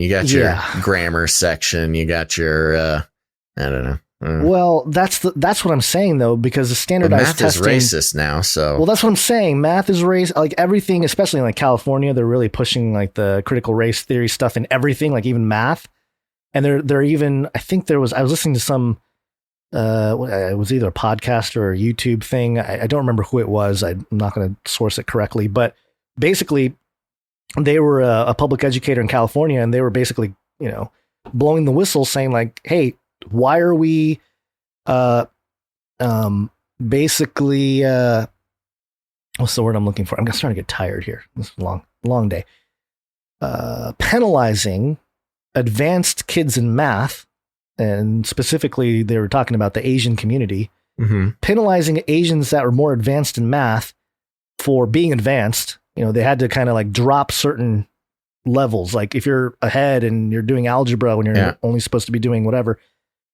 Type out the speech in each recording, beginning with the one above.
You got your grammar section. You got your, I don't know. Well, that's what I'm saying though, because the standardized testing is racist now. So, well, that's what I'm saying. Math is race, like everything, especially in like California, they're really pushing like the critical race theory stuff in everything, like even math. And they're even, I was listening to some, it was either a podcast or a YouTube thing. I don't remember who it was. I'm not going to source it correctly, but basically they were a public educator in California, and they were basically, blowing the whistle saying like, hey, why are we, basically, what's the word I'm looking for? I'm starting to get tired here. This is a long day. Penalizing advanced kids in math, and specifically they were talking about the Asian community, penalizing Asians that were more advanced in math for being advanced. They had to kind of like drop certain levels. Like if you're ahead and you're doing algebra when you're only supposed to be doing whatever,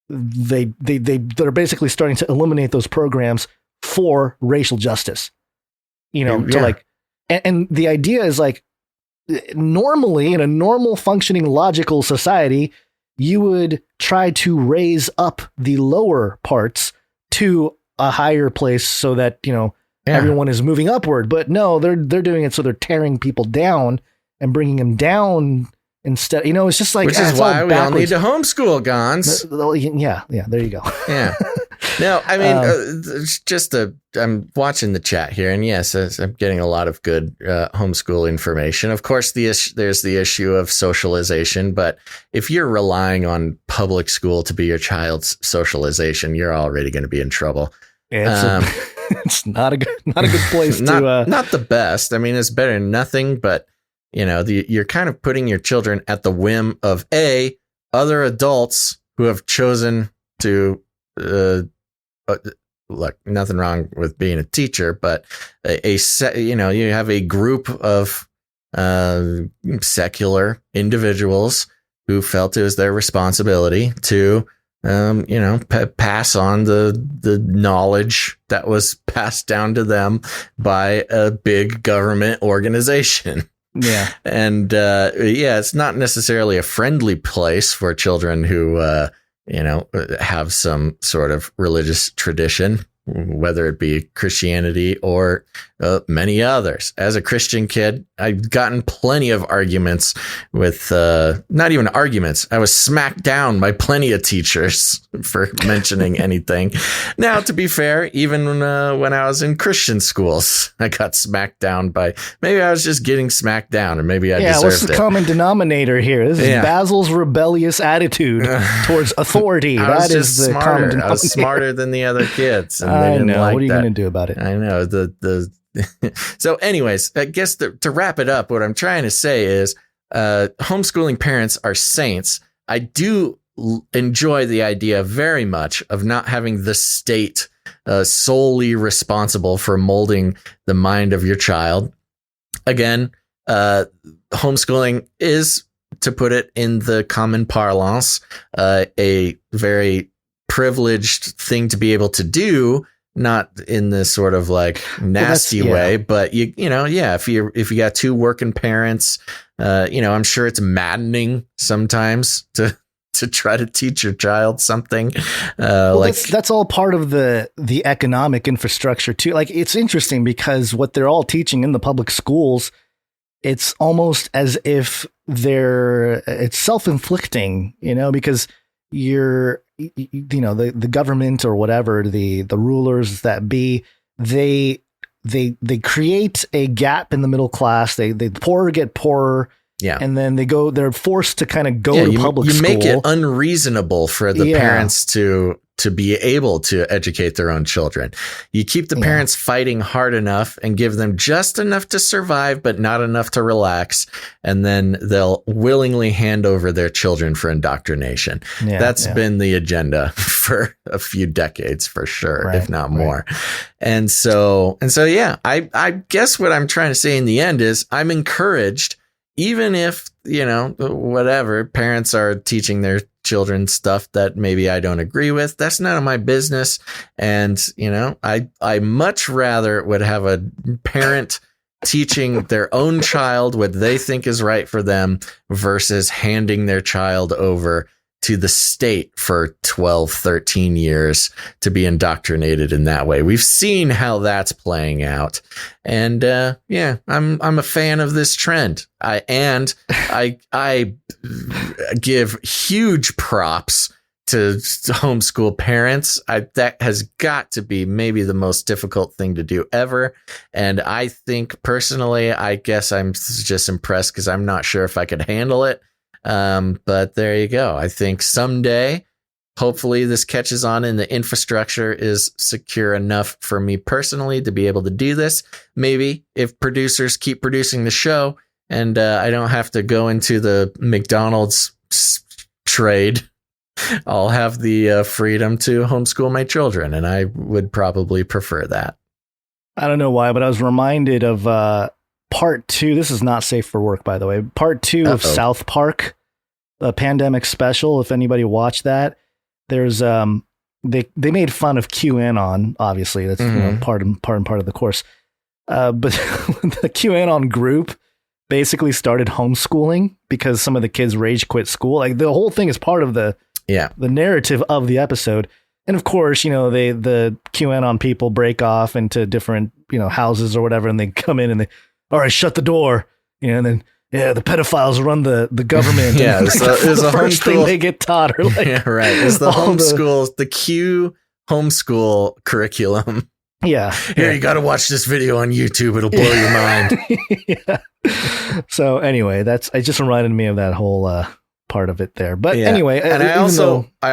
they're basically starting to eliminate those programs for racial justice, to like, and the idea is like, normally in a normal functioning logical society, you would try to raise up the lower parts to a higher place so that, everyone is moving upward. But no, they're doing it so they're tearing people down and bringing them down instead. It's just like, which is why we all need to homeschool, Gons. Yeah, there you go. Yeah. No, I mean, I'm watching the chat here, and yes, I'm getting a lot of good homeschool information. Of course, there's the issue of socialization, but if you're relying on public school to be your child's socialization, you're already going to be in trouble. It's not a good place to. Not the best. I mean, it's better than nothing, but you're kind of putting your children at the whim of other adults who have chosen to. Look, nothing wrong with being a teacher, but you have a group of secular individuals who felt it was their responsibility to, pass on the knowledge that was passed down to them by a big government organization. Yeah. And it's not necessarily a friendly place for children who have some sort of religious tradition, whether it be Christianity or many others. As a Christian kid, I've gotten plenty of arguments with, not even arguments. I was smacked down by plenty of teachers for mentioning anything. Now, to be fair, even when I was in Christian schools, I got smacked down by, maybe I was just getting smacked down, or maybe I deserved it. What's the common denominator here? This is Basil's rebellious attitude towards authority. That is the common denominator. I was smarter than the other kids. And I know. What are you going to do about it? I know. So anyways, I guess to wrap it up, what I'm trying to say is homeschooling parents are saints. I do enjoy the idea very much of not having the state solely responsible for molding the mind of your child. Again, homeschooling is, to put it in the common parlance, a very privileged thing to be able to do. Not in this sort of like nasty way, but if you got two working parents, I'm sure it's maddening sometimes to try to teach your child something. That's all part of the economic infrastructure too. Like, it's interesting because what they're all teaching in the public schools, it's almost as if it's self-inflicting, because the government or whatever, the rulers that be, they create a gap in the middle class. The poor get poorer. Yeah. And then they're forced to kind of go to public school. You make it unreasonable for the parents to be able to educate their own children. You keep the parents fighting hard enough and give them just enough to survive, but not enough to relax. And then they'll willingly hand over their children for indoctrination. That's been the agenda for a few decades, for sure, if not more. And so, I guess what I'm trying to say in the end is I'm encouraged, even if, whatever, parents are teaching their children stuff that maybe I don't agree with, that's none of my business. And, I much rather would have a parent teaching their own child what they think is right for them versus handing their child over to the state for 12, 13 years to be indoctrinated in that way. We've seen how that's playing out. And I'm a fan of this trend. I give huge props to homeschool parents. That has got to be maybe the most difficult thing to do ever. And I think personally, I guess I'm just impressed because I'm not sure if I could handle it. But there you go. I think someday, hopefully this catches on and the infrastructure is secure enough for me personally to be able to do this. Maybe if producers keep producing the show and I don't have to go into the McDonald's trade, I'll have the freedom to homeschool my children. And I would probably prefer that. I don't know why, but I was reminded of part 2. This is not safe for work, by the way. Part 2 of South Park, the pandemic special. If anybody watched that, there's they made fun of QAnon. Obviously, that's part and part of the course. But the QAnon group basically started homeschooling because some of the kids rage quit school. Like the whole thing is part of the narrative of the episode. And of course, the QAnon people break off into different houses or whatever, and they come in and they, all right, shut the door. And then the pedophiles run the government. Yeah, and it's the a first thing they get taught. Or like, yeah, right. It's the homeschool, the Q homeschool curriculum. Yeah. Here, you got to watch this video on YouTube. It'll blow your mind. Yeah. So anyway, it just reminded me of that whole part of it there. But anyway, and I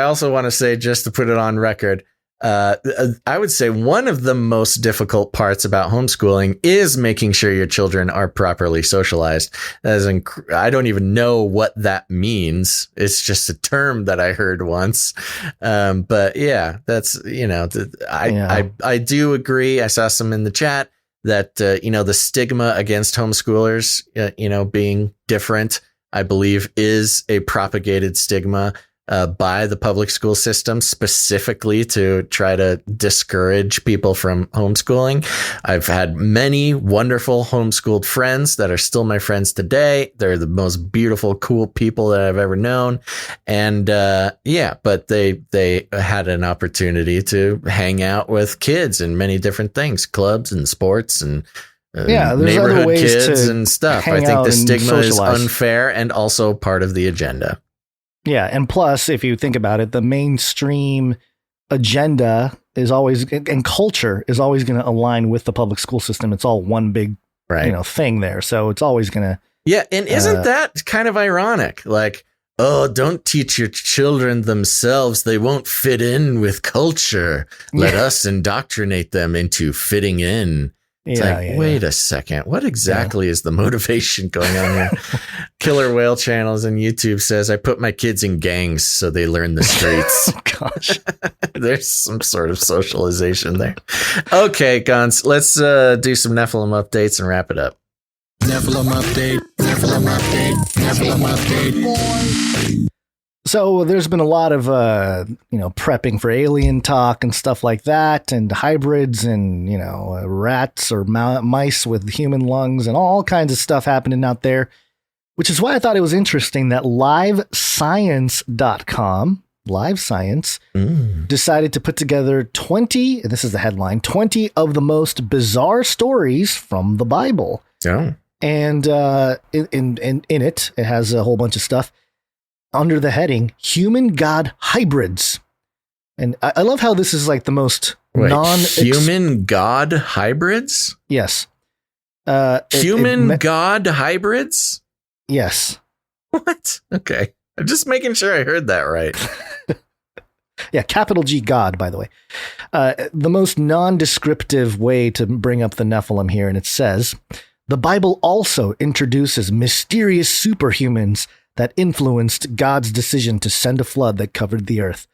also want to say, just to put it on record, I would say one of the most difficult parts about homeschooling is making sure your children are properly socialized. I don't even know what that means. It's just a term that I heard once. But yeah, that's, I do agree. I saw some in the chat that, the stigma against homeschoolers, being different, I believe is a propagated stigma by the public school system, specifically to try to discourage people from homeschooling. I've had many wonderful homeschooled friends that are still my friends today. They're the most beautiful, cool people that I've ever known. And but they had an opportunity to hang out with kids and many different things, clubs and sports and there's neighborhood other ways kids to and stuff. I hang think out the and stigma is socialize. unfair and also part of the agenda. Yeah. And plus, if you think about it, the mainstream agenda is always, and culture is always going to align with the public school system. It's all one big, thing there. So it's always going to. Yeah. And isn't that kind of ironic? Like, oh, don't teach your children themselves. They won't fit in with culture. Let us indoctrinate them into fitting in. It's wait a second. What exactly is the motivation going on here? Killer Whale Channels and YouTube says, I put my kids in gangs so they learn the streets. Gosh. There's some sort of socialization there. Okay, Guns, let's do some Nephilim updates and wrap it up. Nephilim update. So there's been a lot of, prepping for alien talk and stuff like that, and hybrids and, rats or mice with human lungs and all kinds of stuff happening out there, which is why I thought it was interesting that livescience.com, Live Science, decided to put together 20, and this is the headline, 20 of the most bizarre stories from the Bible. Oh. And in it has a whole bunch of stuff under the heading human-god hybrids. And I love how this is like the most human god hybrids? Yes. Human god hybrids? Yes. What? Okay. I'm just making sure I heard that right. Yeah, capital G God, by the way. The most non-descriptive way to bring up the Nephilim here, and it says, the Bible also introduces mysterious superhumans that influenced God's decision to send a flood that covered the earth.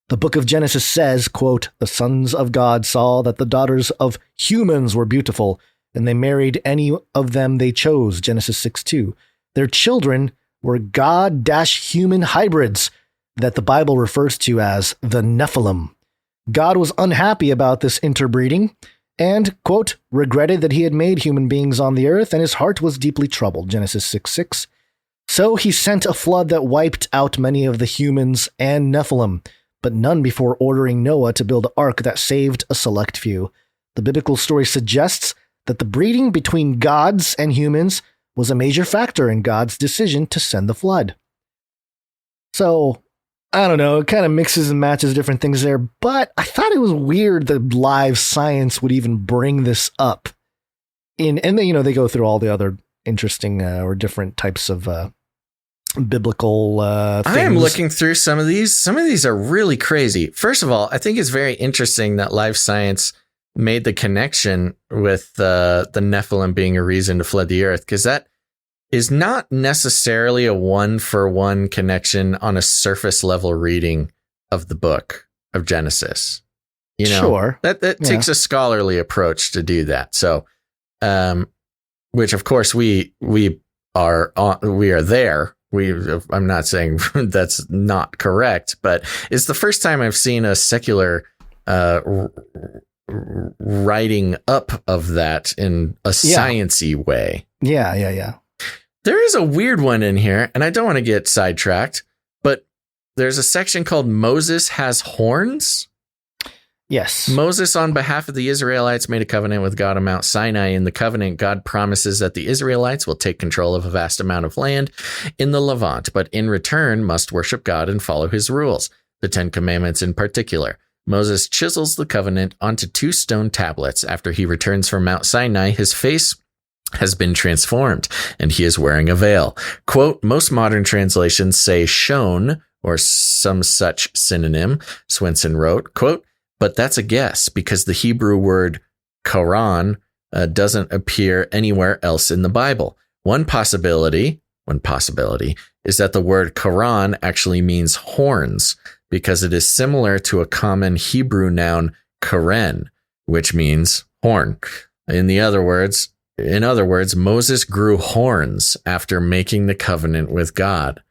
The book of Genesis says, quote, the sons of God saw that the daughters of humans were beautiful, and they married any of them they chose, Genesis 6:2. Their children were God-human hybrids that the Bible refers to as the Nephilim. God was unhappy about this interbreeding and, quote, regretted that he had made human beings on the earth, and his heart was deeply troubled, Genesis 6:6. So he sent a flood that wiped out many of the humans and Nephilim, but none before ordering Noah to build an ark that saved a select few. The biblical story suggests that the breeding between gods and humans was a major factor in God's decision to send the flood. So, I don't know, it kind of mixes and matches different things there, but I thought it was weird that Live Science would even bring this up. And then, they go through all the other interesting or different types of biblical things. I am looking through some of these. Some of these are really crazy. First of all, I think it's very interesting that Live Science made the connection with the Nephilim being a reason to flood the earth, because that is not necessarily a one-for-one connection on a surface level reading of the book of Genesis. Sure. That takes a scholarly approach to do that. So, which of course we are there. I'm not saying that's not correct, but it's the first time I've seen a secular writing up of that in a sciencey way. Yeah. There is a weird one in here, and I don't want to get sidetracked, but there's a section called Moses has horns. Yes. Moses, on behalf of the Israelites, made a covenant with God on Mount Sinai. In the covenant, God promises that the Israelites will take control of a vast amount of land in the Levant, but in return must worship God and follow his rules, the Ten Commandments in particular. Moses chisels the covenant onto 2 stone tablets. After he returns from Mount Sinai, his face has been transformed, and he is wearing a veil. Quote, most modern translations say shone, or some such synonym, Swenson wrote. Quote, but that's a guess, because the Hebrew word Quran doesn't appear anywhere else in the Bible. One possibility is that the word Quran actually means horns, because it is similar to a common Hebrew noun, keren, which means horn. In other words, Moses grew horns after making the covenant with God.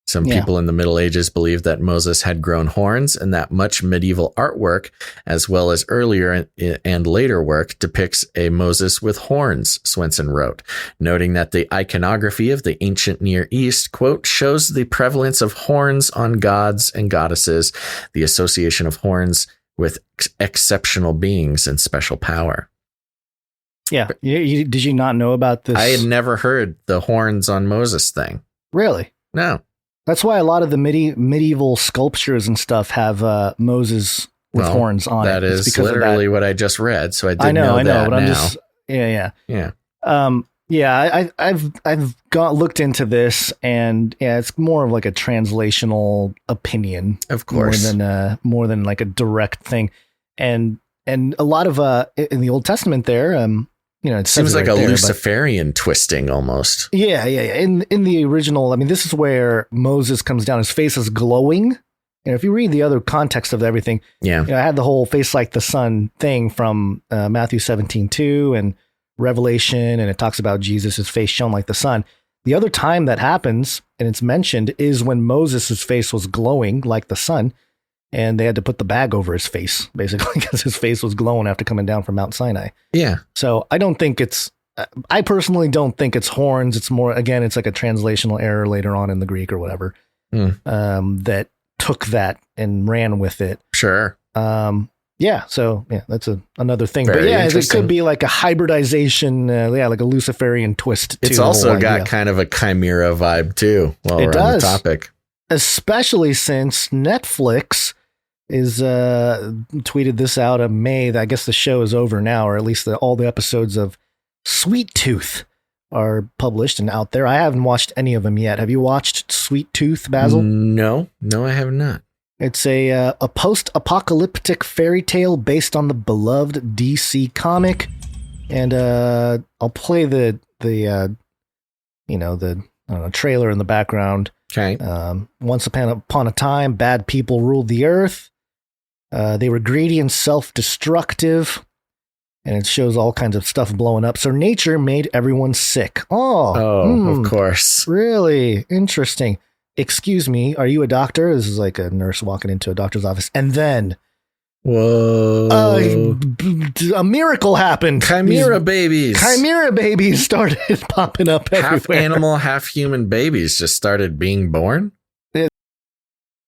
Some people in the Middle Ages believed that Moses had grown horns, and that much medieval artwork, as well as earlier and later work, depicts a Moses with horns, Swenson wrote, noting that the iconography of the ancient Near East, quote, shows the prevalence of horns on gods and goddesses, the association of horns with exceptional beings and special power. Yeah. Did you not know about this? I had never heard the horns on Moses thing. Really? No. That's why a lot of the medieval sculptures and stuff have Moses with horns on it. That is literally what I just read, so I did know that but now. I'm just yeah. I've looked into this, and it's more of like a translational opinion, of course, more than like a direct thing, and a lot of in the Old Testament there, it seems like a Luciferian twisting almost. Yeah. In the original, I mean, this is where Moses comes down. His face is glowing. And if you read the other context of everything, I had the whole face like the sun thing from Matthew 17:2 and Revelation, and it talks about Jesus' face shone like the sun. The other time that happens, and it's mentioned, is when Moses' face was glowing like the sun, and they had to put the bag over his face, basically, because his face was glowing after coming down from Mount Sinai. Yeah. So I personally don't think it's horns. It's more, again, it's like a translational error later on in the Greek or whatever, that took that and ran with it. Sure. So that's another thing. Very it could be like a hybridization, like a Luciferian twist. It's also got kind of a chimera vibe too, while we're on the topic. Especially since Netflix is tweeted this out of May. I guess the show is over now, or at least all the episodes of Sweet Tooth are published and out there. I haven't watched any of them yet. Have you watched Sweet Tooth, Basil? No, I have not. It's a post-apocalyptic fairy tale based on the beloved DC comic, and I'll play the trailer in the background. Okay. Once upon a time, bad people ruled the earth. They were greedy and self-destructive, and it shows all kinds of stuff blowing up. So nature made everyone sick. Of course. Really interesting. Excuse me, are you a doctor? This is like a nurse walking into a doctor's office. And then Whoa. A miracle happened. Chimera babies. Chimera babies started popping up everywhere. Half animal, half human babies just started being born.